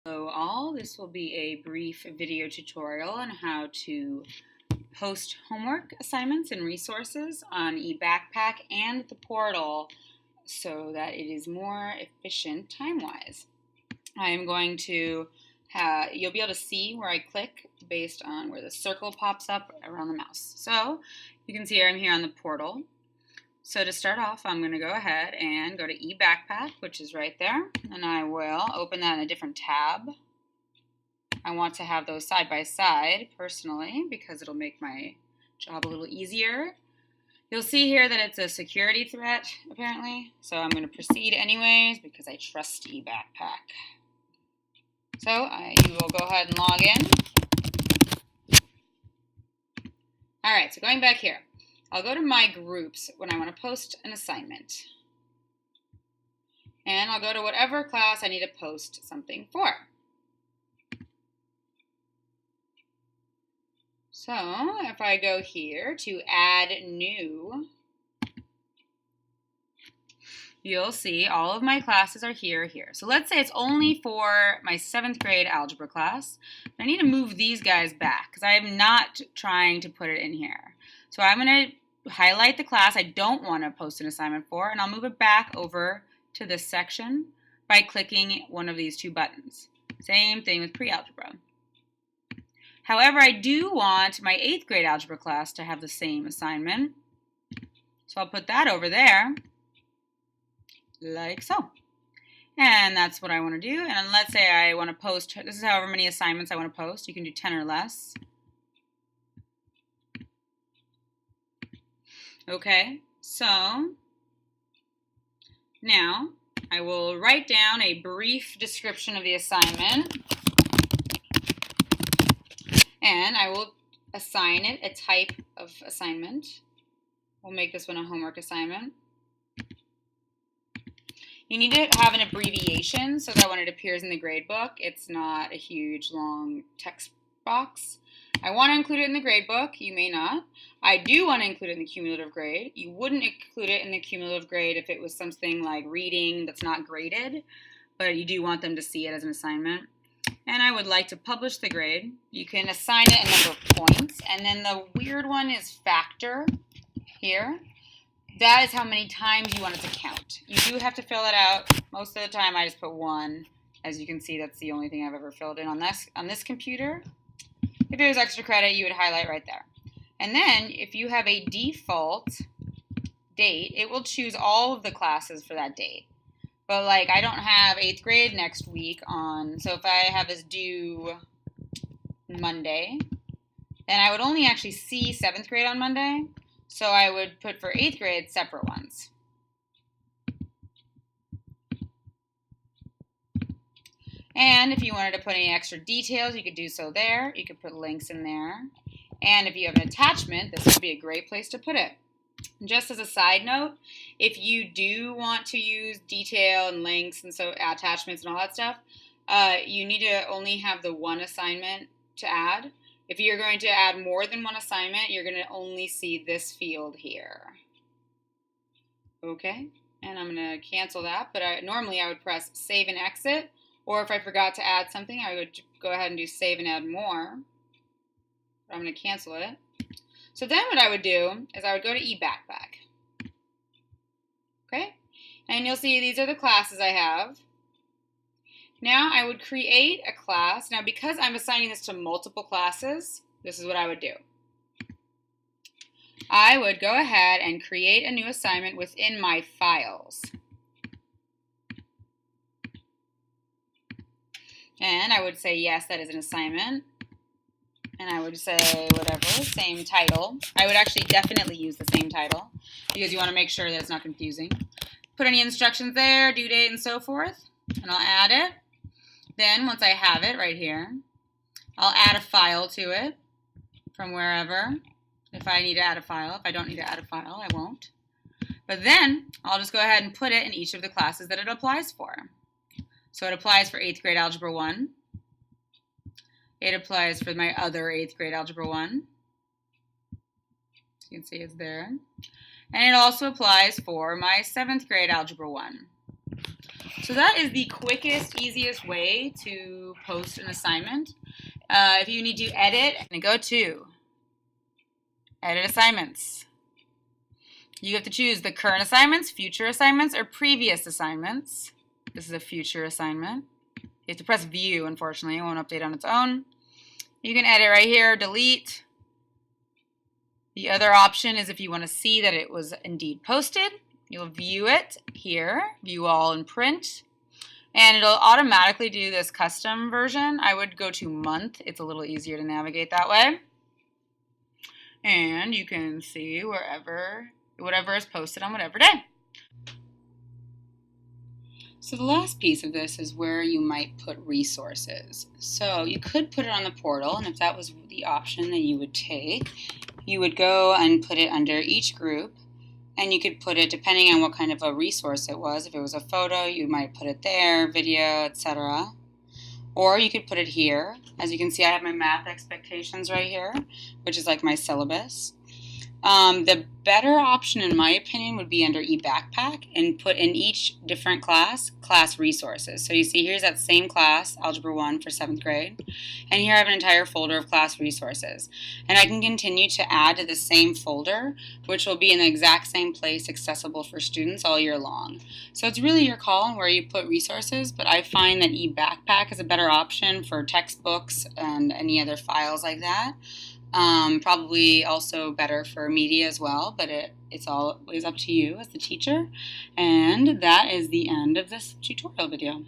Hello all, this will be a brief video tutorial on how to post homework assignments and resources on eBackpack and the portal so that it is more efficient time-wise. I am going to you'll be able to see where I click based on where the circle pops up around the mouse. So you can see I'm here on the portal. So to start off, I'm going to go ahead and go to eBackpack, which is right there, and I will open that in a different tab. I want to have those side by side personally because it'll make my job a little easier. You'll see here that it's a security threat apparently, so I'm going to proceed anyways because I trust eBackpack. So you will go ahead and log in. Alright, so going back here. I'll go to my groups when I want to post an assignment. And I'll go to whatever class I need to post something for. So if I go here to add new, you'll see all of my classes are here. So let's say it's only for my 7th grade algebra class. I need to move these guys back because I am not trying to put it in here. So I'm going to highlight the class I don't want to post an assignment for, and I'll move it back over to this section by clicking one of these two buttons. Same thing with pre-algebra. However, I do want my 8th grade algebra class to have the same assignment. So I'll put that over there, like so. And that's what I want to do. And let's say I want to post, this is however many assignments I want to post. You can do 10 or less. Okay, so now I will write down a brief description of the assignment and I will assign it a type of assignment. We'll make this one a homework assignment. You need to have an abbreviation so that when it appears in the gradebook, it's not a huge long text box. I want to include it in the gradebook. You may not. I do want to include it in the cumulative grade. You wouldn't include it in the cumulative grade if it was something like reading that's not graded, but you do want them to see it as an assignment. And I would like to publish the grade. You can assign it a number of points, and then the weird one is factor here. That is how many times you want it to count. You do have to fill it out. Most of the time I just put 1. As you can see, that's the only thing I've ever filled in on this computer. If it was extra credit, you would highlight right there. And then if you have a default date, it will choose all of the classes for that date. But like I don't have 8th grade next week on, so if I have this due Monday, then I would only actually see 7th grade on Monday. So I would put for 8th grade separate ones. And if you wanted to put any extra details, you could do so there. You could put links in there. And if you have an attachment, this would be a great place to put it. And just as a side note, if you do want to use detail and links and so attachments and all that stuff, you need to only have the one assignment to add. If you're going to add more than one assignment, you're going to only see this field here. Okay, and I'm going to cancel that, but normally I would press save and exit. Or if I forgot to add something, I would go ahead and do save and add more. But I'm going to cancel it. So then what I would do is I would go to eBackpack. Okay? And you'll see these are the classes I have. Now I would create a class. Now because I'm assigning this to multiple classes, this is what I would do. I would go ahead and create a new assignment within my files. And I would say, yes, that is an assignment. And I would say, whatever, same title. I would actually definitely use the same title because you want to make sure that it's not confusing. Put any instructions there, due date, and so forth. And I'll add it. Then, once I have it right here, I'll add a file to it from wherever. If I need to add a file. If I don't need to add a file, I won't. But then, I'll just go ahead and put it in each of the classes that it applies for. So it applies for 8th grade Algebra 1. It applies for my other 8th grade Algebra 1. You can see it's there. And it also applies for my 7th grade Algebra 1. So that is the quickest, easiest way to post an assignment. If you need to edit, go to Edit Assignments. You have to choose the current assignments, future assignments, or previous assignments. This is a future assignment. You have to press View, unfortunately. It won't update on its own. You can edit right here, delete. The other option is if you want to see that it was indeed posted, you'll view it here, view all and print, and it'll automatically do this custom version. I would go to month. It's a little easier to navigate that way. And you can see whatever is posted on whatever day. So the last piece of this is where you might put resources. So you could put it on the portal, and if that was the option that you would take, you would go and put it under each group, and you could put it depending on what kind of a resource it was. If it was a photo, you might put it there, video, etc. Or you could put it here. As you can see, I have my math expectations right here, which is like my syllabus. The better option, in my opinion, would be under eBackpack and put in each different class resources. So you see here's that same class, Algebra 1 for 7th grade, and here I have an entire folder of class resources. And I can continue to add to the same folder, which will be in the exact same place accessible for students all year long. So it's really your call on where you put resources, but I find that eBackpack is a better option for textbooks and any other files like that. Probably also better for media as well, but it's always up to you as the teacher. And that is the end of this tutorial video.